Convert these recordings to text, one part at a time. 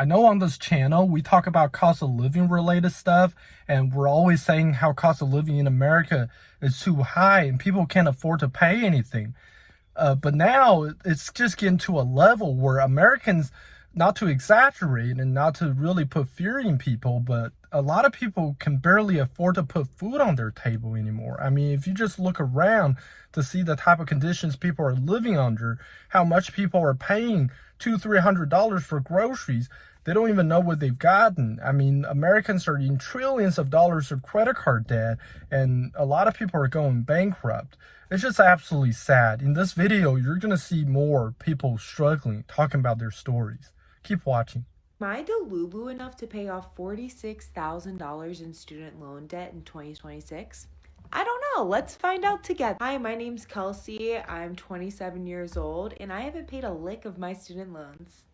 I know on this channel, we talk about cost of living related stuff, and we're always saying how cost of living in America is too high and people can't afford to pay anything. But now it's just getting to a level where Americans, not to exaggerate and not to really put fear in people, but a lot of people can barely afford to put food on their table anymore. I mean, if you just look around to see the type of conditions people are living under, how much people are paying $200-300 for groceries, they don't even know what they've gotten. I mean, Americans are in trillions of dollars of credit card debt, and a lot of people are going bankrupt. It's just absolutely sad. In this video, you're going to see more people struggling, talking about their stories. Keep watching. Am I delulu enough to pay off $46,000 in student loan debt in 2026? I don't know. Let's find out together. Hi, my name's Kelsey. I'm 27 years old, and I haven't paid a lick of my student loans.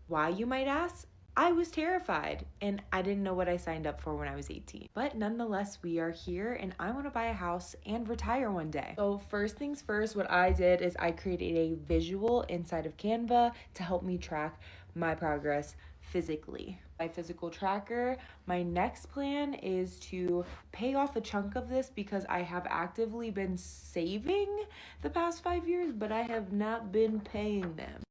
Why, you might ask? I was terrified, and I didn't know what I signed up for when I was 18. But nonetheless, we are here, and I want to buy a house and retire one day. So first things first, what I did is I created a visual inside of Canva to help me track my progress physically. My physical tracker. My next plan is to pay off a chunk of this because I have actively been saving the past 5 years, but I have not been paying them.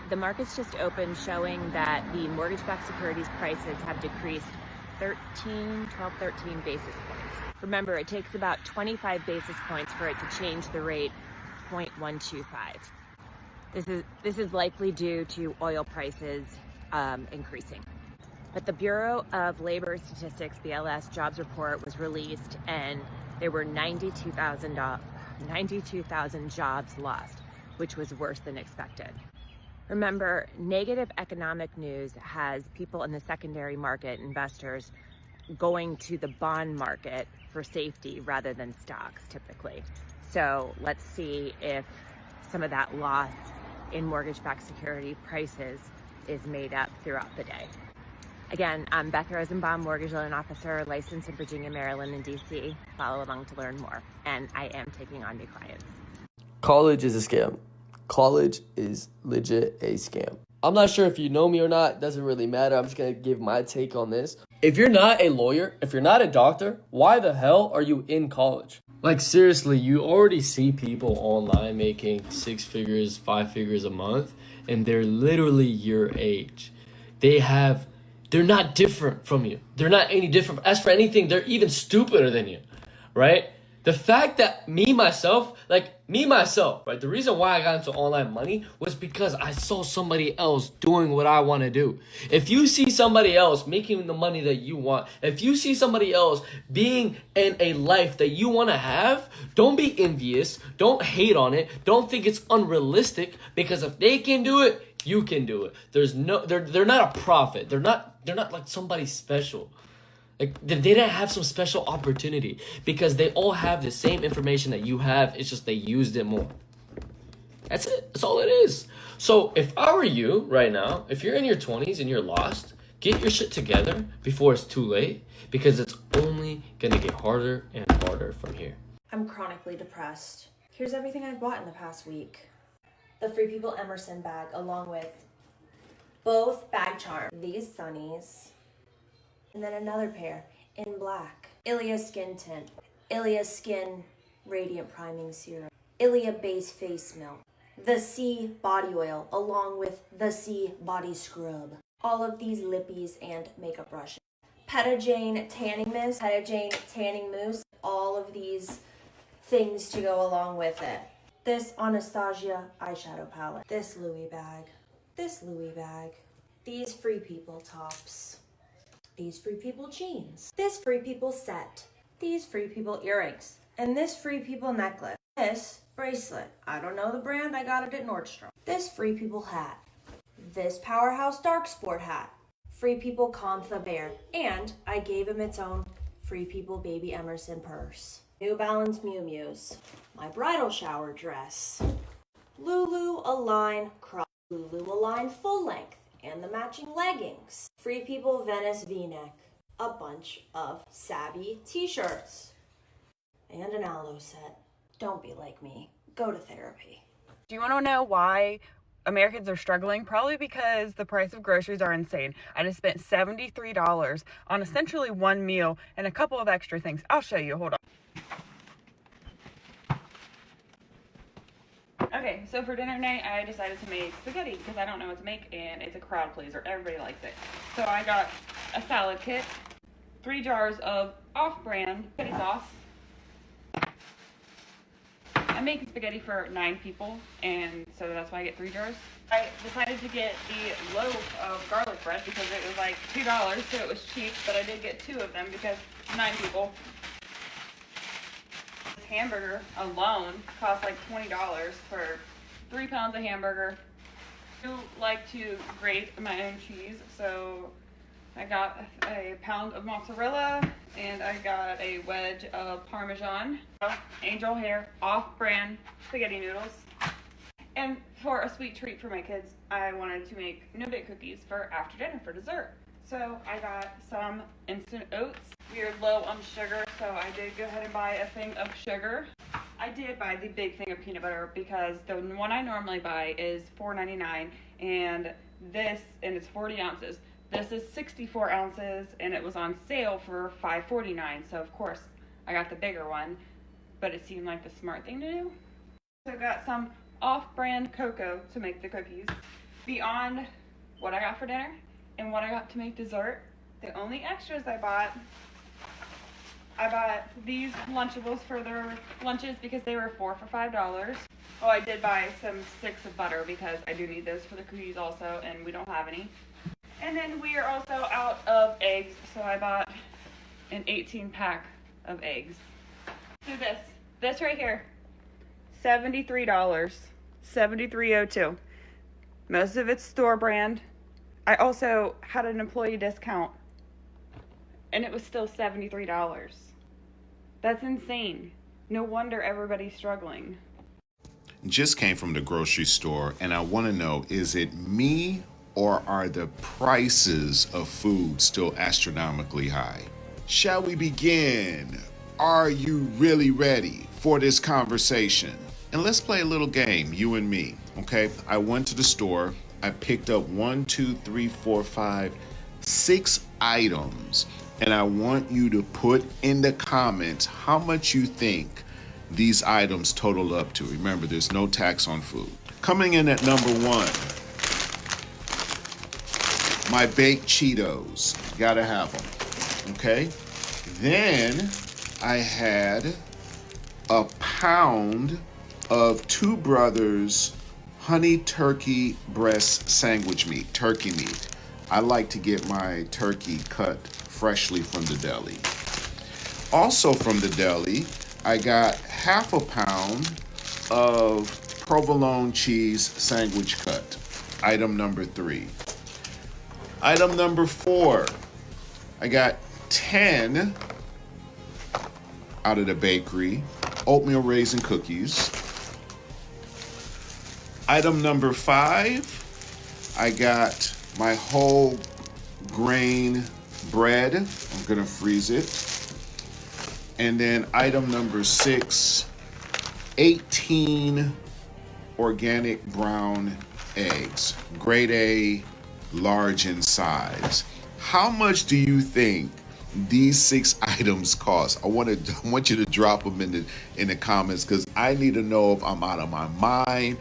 The market's just opened, showing that the mortgage-backed securities prices have decreased 13 basis points. Remember, it takes about 25 basis points for it to change the rate 0.125. This is likely due to oil prices increasing. But the Bureau of Labor Statistics, BLS, jobs report was released, and there were 92,000 jobs lost, which was worse than expected. Remember, negative economic news has people in the secondary market, investors, going to the bond market for safety rather than stocks typically. So let's see if some of that loss in mortgage-backed security prices is made up throughout the day. Again, I'm Beth Rosenbaum, mortgage loan officer, licensed in Virginia, Maryland, and DC. Follow along to learn more. And I am taking on new clients. College is a scam. College is legit a scam. I'm not sure if you know me or not. Doesn't really matter. I'm just going to give my take on this. If you're not a lawyer, if you're not a doctor, why the hell are you in college? Like, seriously, you already see people online making 6 figures, 5 figures a month, and they're literally your age. They're not different from you. They're not any different. As for anything, they're even stupider than you, right? The fact that me, myself, right? The reason why I got into online money was because I saw somebody else doing what I want to do. If you see somebody else making the money that you want, if you see somebody else being in a life that you want to have, don't be envious. Don't hate on it. Don't think it's unrealistic, because if they can do it, you can do it. They're not a prophet. They're not like somebody special. Like, they didn't have some special opportunity, because they all have the same information that you have. It's just they used it more. That's it. That's all it is. So if I were you right now, if you're in your 20s and you're lost, get your shit together before it's too late, because it's only going to get harder and harder from here. I'm chronically depressed. Here's everything I've bought in the past week. The Free People Emerson bag, along with both bag charms, these sunnies, and then another pair in black. Ilia Skin Tint, Ilia Skin Radiant Priming Serum, Ilia Base Face Milk, the C Body Oil, along with the C Body Scrub. All of these lippies and makeup brushes. Pettajane Tanning Mist, Pettajane Tanning Mousse, all of these things to go along with it. This Anastasia eyeshadow palette, this Louis bag, these Free People tops, these Free People jeans, this Free People set, these Free People earrings, and this Free People necklace, this bracelet, I don't know the brand, I got it at Nordstrom, this Free People hat, this Powerhouse Dark Sport hat, Free People Kantha Bear, and I gave him its own Free People Baby Emerson purse. New Balance Miu Miu's, my bridal shower dress, Lulu Align crop, Lulu Align full length, and the matching leggings, Free People Venice V-neck, a bunch of Savvy t-shirts, and an aloe set. Don't be like me. Go to therapy. Do you want to know why Americans are struggling, probably because the price of groceries are insane. I just spent $73 on essentially one meal and a couple of extra things. I'll show you. Hold on. Okay, so for dinner tonight, I decided to make spaghetti because I don't know what to make, and it's a crowd pleaser. Everybody likes it. So I got a salad kit, 3 jars of off-brand spaghetti sauce. I'm making spaghetti for 9 people, and so that's why I get 3 jars. I decided to get the loaf of garlic bread because it was like $2, so it was cheap, but I did get 2 of them because 9 people. This hamburger alone cost like $20 for 3 pounds of hamburger. I do like to grate my own cheese, so I got a pound of mozzarella and I got a wedge of Parmesan, angel hair, off-brand spaghetti noodles. And for a sweet treat for my kids, I wanted to make no-bake cookies for after dinner for dessert. So I got some instant oats. We are low on sugar, so I did go ahead and buy a thing of sugar. I did buy the big thing of peanut butter because the one I normally buy is $4.99 and it's 40 ounces. This is 64 ounces and it was on sale for $5.49. So of course I got the bigger one, but it seemed like the smart thing to do. So I got some off-brand cocoa to make the cookies. Beyond what I got for dinner and what I got to make dessert, the only extras I bought these Lunchables for their lunches because they were 4 for $5. Oh, I did buy some sticks of butter because I do need those for the cookies also, and we don't have any. And then we are also out of eggs, so I bought an 18-pack of eggs. Do this right here, $73, $73.02. Most of it's store brand. I also had an employee discount, and it was still $73. That's insane. No wonder everybody's struggling. Just came from the grocery store, and I want to know, is it me or are the prices of food still astronomically high? Shall we begin? Are you really ready for this conversation? And let's play a little game, you and me, okay? I went to the store, I picked up 6 items, and I want you to put in the comments how much you think these items total up to. Remember, there's no tax on food. Coming in at number 1, my baked Cheetos. Gotta have them, okay? Then I had a pound of Two Brothers honey turkey breast sandwich meat, turkey meat. I like to get my turkey cut freshly from the deli. Also from the deli, I got half a pound of provolone cheese sandwich cut, item number 3. Item number 4, I got 10 out of the bakery, oatmeal raisin cookies. Item number 5, I got my whole grain bread. I'm gonna freeze it. And then item number 6, 18 organic brown eggs, grade A, large in size. How much do you think these 6 items cost? I want you to drop them in the comments, because I need to know if I'm out of my mind,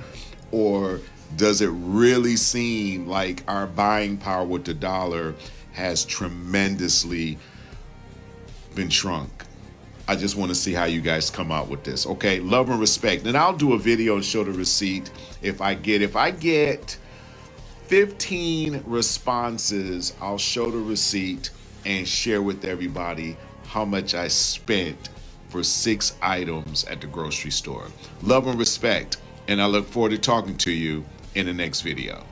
or does it really seem like our buying power with the dollar has tremendously been shrunk? I just want to see how you guys come out with this. Okay, love and respect. And I'll do a video and show the receipt if I get 15 responses, I'll show the receipt and share with everybody how much I spent for 6 items at the grocery store. Love and respect, and I look forward to talking to you in the next video.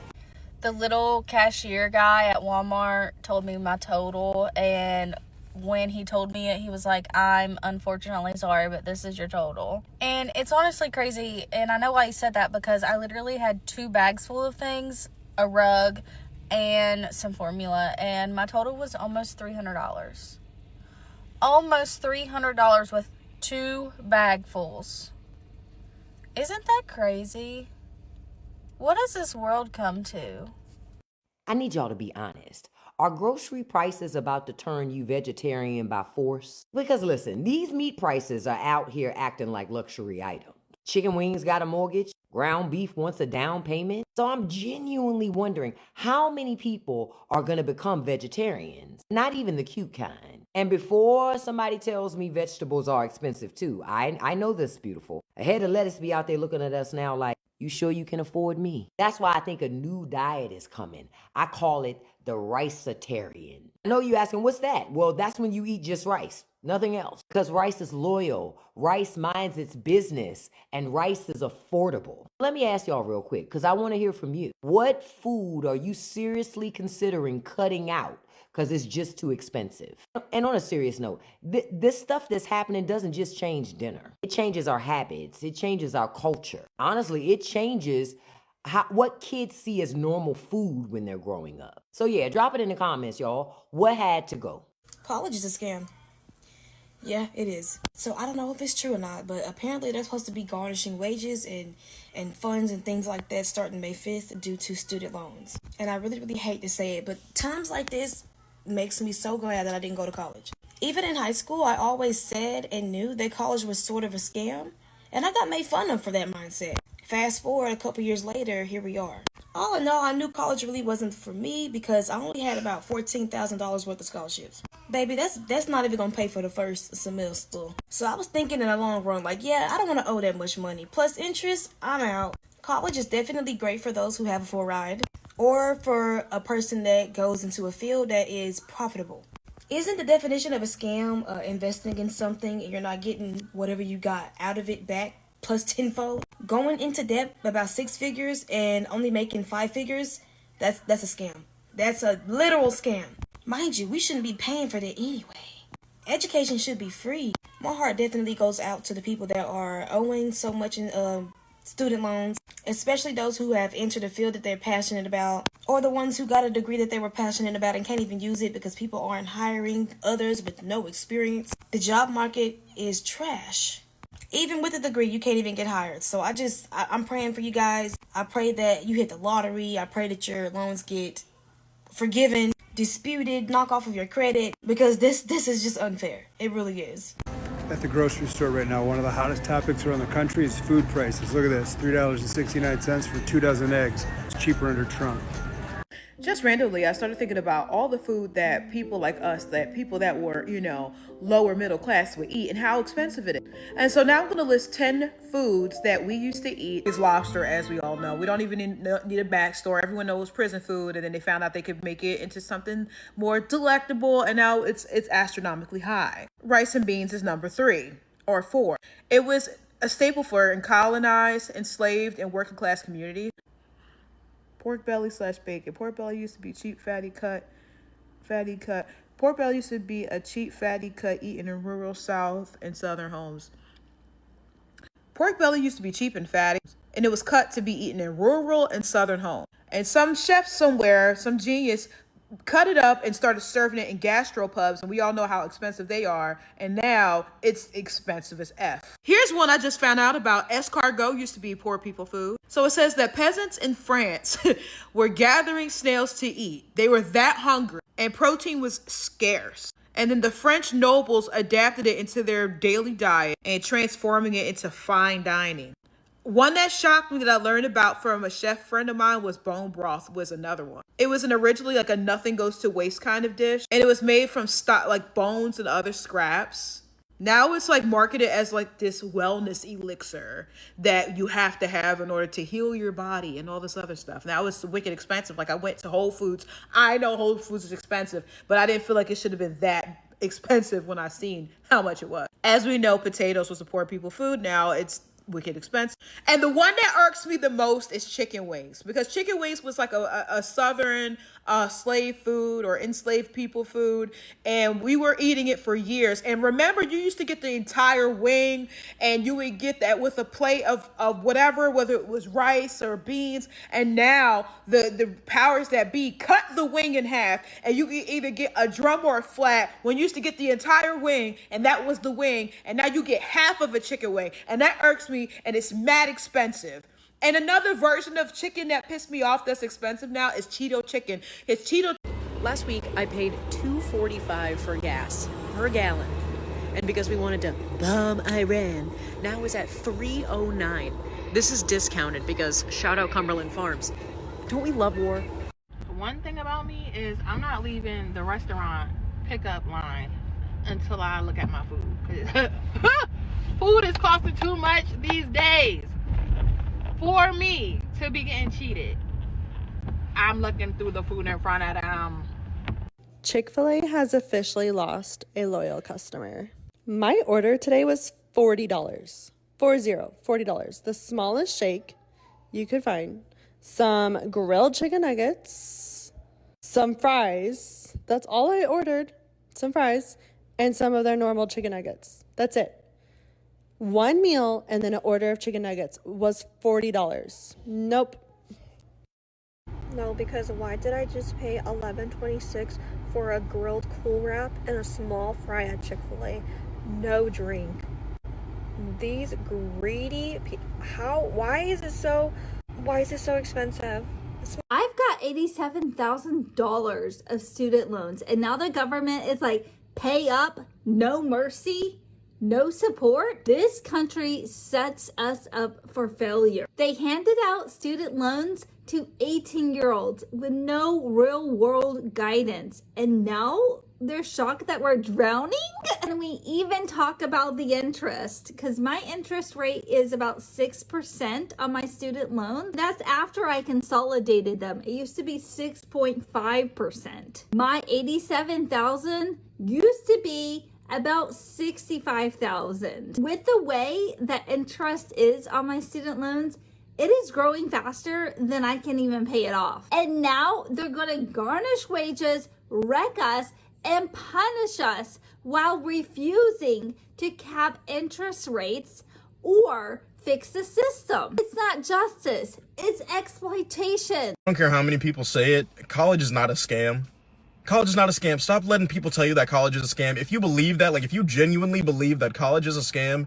The little cashier guy at Walmart told me my total, and when he told me it, he was like, I'm unfortunately sorry, but this is your total. And it's honestly crazy, and I know why he said that, because I literally had 2 bags full of things, a rug, and some formula, and my total was almost $300. Almost $300 with 2 bagfuls. Isn't that crazy? What does this world come to? I need y'all to be honest. Are grocery prices about to turn you vegetarian by force? Because listen, these meat prices are out here acting like luxury items. Chicken wings got a mortgage, ground beef wants a down payment. So I'm genuinely wondering how many people are going to become vegetarians? Not even the cute kind. And before somebody tells me vegetables are expensive too, I know this, beautiful. A head of lettuce be out there looking at us now like, you sure you can afford me? That's why I think a new diet is coming. I call it the riceitarian. I know you asking, what's that? Well, that's when you eat just rice, nothing else. Because rice is loyal, rice minds its business, and rice is affordable. Let me ask y'all real quick, because I want to hear from you. What food are you seriously considering cutting out because it's just too expensive? And on a serious note, this stuff that's happening doesn't just change dinner. It changes our habits. It changes our culture. Honestly, it changes what kids see as normal food when they're growing up. So yeah, drop it in the comments, y'all. What had to go? College is a scam. Yeah, it is. So I don't know if it's true or not, but apparently they're supposed to be garnishing wages and funds and things like that starting May 5th due to student loans. And I really, really hate to say it, but times like this makes me so glad that I didn't go to college. Even in high school, I always said and knew that college was sort of a scam, and I got made fun of for that mindset. Fast forward a couple years later, here we are. All in all, I knew college really wasn't for me because I only had about $14,000 worth of scholarships. Baby, that's not even gonna pay for the first semester. So I was thinking in the long run, like, yeah, I don't want to owe that much money. Plus interest, I'm out. College is definitely great for those who have a full ride, or for a person that goes into a field that is profitable. Isn't the definition of a scam investing in something and you're not getting whatever you got out of it back plus tenfold? Going into debt about 6 figures and only making 5 figures, that's a scam. That's a literal scam. Mind you, we shouldn't be paying for that anyway. Education should be free. My heart definitely goes out to the people that are owing so much in student loans, especially those who have entered a field that they're passionate about, or the ones who got a degree that they were passionate about and can't even use it because people aren't hiring others with no experience. The job market is trash. Even with a degree, you can't even get hired. So I'm praying for you guys. I pray that you hit the lottery. I pray that your loans get forgiven, disputed, knock off of your credit, because this is just unfair. It really is. At the grocery store right now, one of the hottest topics around the country is food prices. Look at this, $3.69 for 2 dozen eggs. It's cheaper under Trump. Just randomly, I started thinking about all the food that people like us, that people that were, lower middle class would eat and how expensive it is. And so now I'm going to list 10 foods that we used to eat. Is lobster, as we all know. We don't even need a backstory. Everyone knows prison food, and then they found out they could make it into something more delectable, and now it's astronomically high. Rice and beans is number 3 or 4. It was a staple for colonized, enslaved, and working class communities. Pork belly / bacon. Pork belly used to be cheap, fatty cut. Pork belly used to be a cheap, fatty cut eaten in rural South and Southern homes. Pork belly used to be cheap and fatty, and it was cut to be eaten in rural and Southern homes. And some chef somewhere, some genius, cut it up and started serving it in gastropubs, and we all know how expensive they are, and now it's expensive as F. Here's one I just found out about. Escargot used to be poor people food. So it says that peasants in France were gathering snails to eat. They were that hungry, and protein was scarce. And then the French nobles adapted it into their daily diet and transforming it into fine dining. One that shocked me that I learned about from a chef friend of mine was bone broth was another one. It was originally like a nothing goes to waste kind of dish, and it was made from stock like bones and other scraps. Now it's like marketed as like this wellness elixir that you have to have in order to heal your body and all this other stuff. Now it's wicked expensive. Like I went to Whole Foods. I know Whole Foods is expensive, but I didn't feel like it should have been that expensive when I seen how much it was. As we know, potatoes was a poor people food. Now it's wicked expensive. And the one that irks me the most is chicken wings, because chicken wings was like a Southern slave food or enslaved people food, and we were eating it for years. And remember, you used to get the entire wing, and you would get that with a plate of whatever, whether it was rice or beans. And now the powers that be cut the wing in half, and you could either get a drum or a flat, when you used to get the entire wing, and that was the wing, and now you get half of a chicken wing, and that irks me, and it's mad expensive. And another version of chicken that pissed me off that's expensive now is Cheeto chicken. It's Cheeto. Last week, I paid $2.45 for gas per gallon. And because we wanted to bomb Iran, now it's at $3.09. This is discounted because shout out Cumberland Farms. Don't we love war? One thing about me is I'm not leaving the restaurant pickup line until I look at my food. Food is costing too much these days for me to be getting cheated. I'm looking through the food in front of them. Chick-fil-A has officially lost a loyal customer. My order today was $40. $40. The smallest shake you could find. Some grilled chicken nuggets, some fries. That's all I ordered. Some fries and some of their normal chicken nuggets. That's it. One meal and then an order of chicken nuggets was $40. Nope. No, because why did I just pay $11.26 for a grilled Cool Wrap and a small fry at Chick-fil-A? No drink. These greedy why is it so expensive? I've got $87,000 of student loans, and now the government is like, pay up, no mercy, no support. This country sets us up for failure. They handed out student loans to 18-year-olds with no real world guidance, and now they're shocked that we're drowning. And we even talk about the interest, because my interest rate is about 6% on my student loan. That's after I consolidated them. It used to be 6.5%. My $87,000 used to be about $65,000. With the way that interest is on my student loans, it is growing faster than I can even pay it off. And now they're gonna garnish wages, wreck us, and punish us while refusing to cap interest rates or fix the system. It's not justice, it's exploitation. I don't care how many people say it, college is not a scam. College is not a scam. Stop letting people tell you that college is a scam. If you believe that, like if you genuinely believe that college is a scam,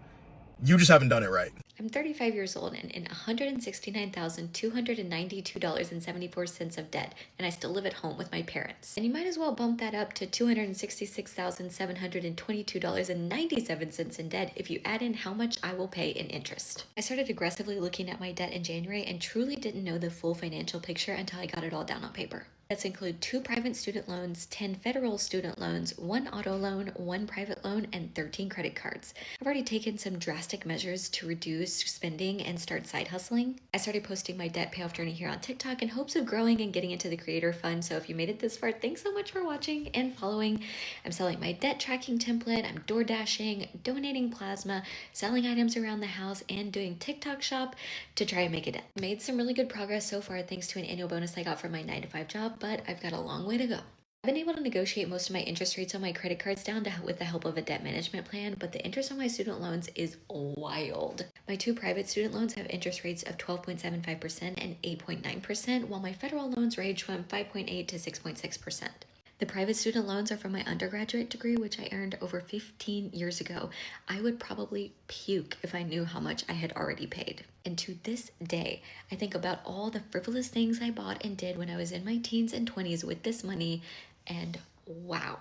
you just haven't done it right. I'm 35 years old and in $169,292.74 of debt, and I still live at home with my parents. And you might as well bump that up to $266,722.97 in debt if you add in how much I will pay in interest. I started aggressively looking at my debt in January and truly didn't know the full financial picture until I got it all down on paper. Debts include 2 private student loans, 10 federal student loans, 1 auto loan, 1 private loan, and 13 credit cards. I've already taken some drastic measures to reduce spending and start side hustling. I started posting my debt payoff journey here on TikTok in hopes of growing and getting into the creator fund. So if you made it this far, thanks so much for watching and following. I'm selling my debt tracking template, I'm door dashing, donating plasma, selling items around the house, and doing TikTok shop to try and make it. Made some really good progress so far thanks to an annual bonus I got from my 9-to-5 job, but I've got a long way to go. I've been able to negotiate most of my interest rates on my credit cards down with the help of a debt management plan, but the interest on my student loans is wild. My 2 private student loans have interest rates of 12.75% and 8.9%, while my federal loans range from 5.8 to 6.6%. The private student loans are from my undergraduate degree, which I earned over 15 years ago. I would probably puke if I knew how much I had already paid. And to this day, I think about all the frivolous things I bought and did when I was in my teens and 20s with this money, and wow,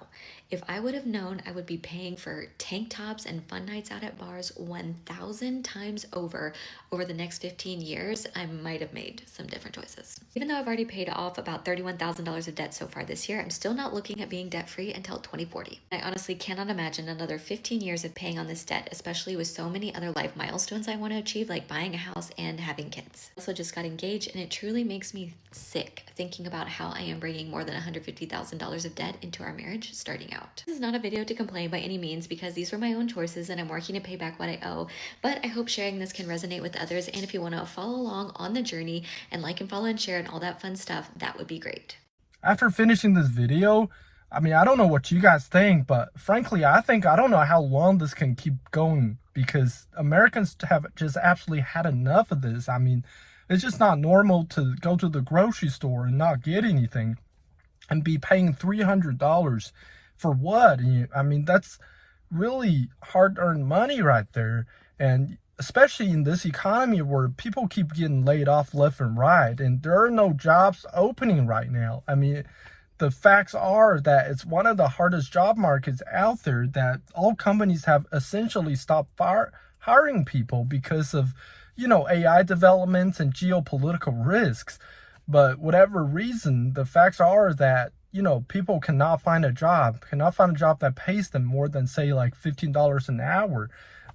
if I would have known I would be paying for tank tops and fun nights out at bars 1,000 times over the next 15 years, I might have made some different choices. Even though I've already paid off about $31,000 of debt so far this year, I'm still not looking at being debt-free until 2040. I honestly cannot imagine another 15 years of paying on this debt, especially with so many other life milestones I want to achieve, like buying a house and having kids. I also just got engaged, and it truly makes me sick thinking about how I am bringing more than $150,000 of debt into our marriage starting out. This is not a video to complain by any means, because these were my own choices and I'm working to pay back what I owe, but I hope sharing this can resonate with others, and if you want to follow along on the journey and like and follow and share and all that fun stuff, that would be great. After finishing this video, I mean, I don't know what you guys think, but frankly, I don't know how long this can keep going, because Americans have just absolutely had enough of this. I mean, it's just not normal to go to the grocery store and not get anything and be paying $300 for what? I mean, that's really hard-earned money right there. And especially in this economy where people keep getting laid off left and right, and there are no jobs opening right now. I mean, the facts are that it's one of the hardest job markets out there, that all companies have essentially stopped hiring people because of, AI developments and geopolitical risks. But whatever reason, the facts are that, people cannot find a job that pays them more than, say, like $15 an hour.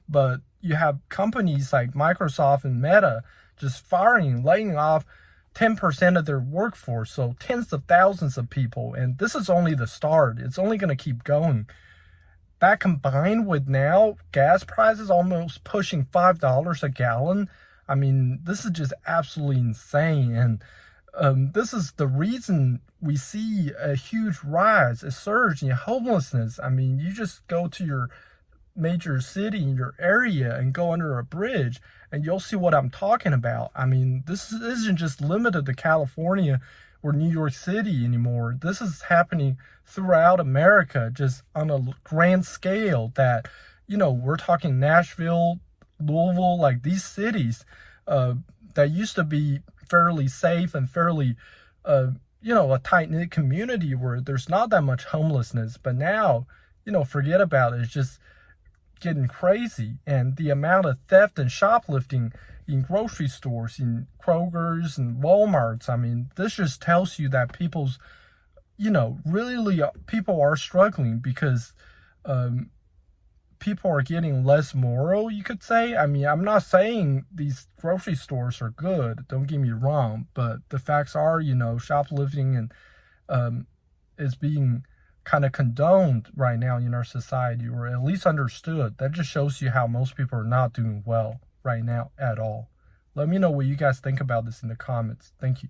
But you have companies like Microsoft and Meta just laying off 10% of their workforce, so tens of thousands of people. And this is only the start. It's only going to keep going. That combined with now gas prices almost pushing $5 a gallon, I mean, this is just absolutely insane. And this is the reason we see a huge rise, a surge in homelessness. I mean, you just go to your major city in your area and go under a bridge, and you'll see what I'm talking about. I mean, this isn't just limited to California or New York City anymore. This is happening throughout America, just on a grand scale that, we're talking Nashville, Louisville, like these cities that used to be fairly safe and fairly, a tight-knit community where there's not that much homelessness. But now, forget about it. It's just getting crazy. And the amount of theft and shoplifting in grocery stores, in Kroger's and Walmart's, I mean, this just tells you that really people are struggling because people are getting less moral, you could say. I mean, I'm not saying these grocery stores are good, don't get me wrong, but the facts are, shoplifting and is being kind of condoned right now in our society, or at least understood. That just shows you how most people are not doing well right now at all. Let me know what you guys think about this in the comments. Thank you.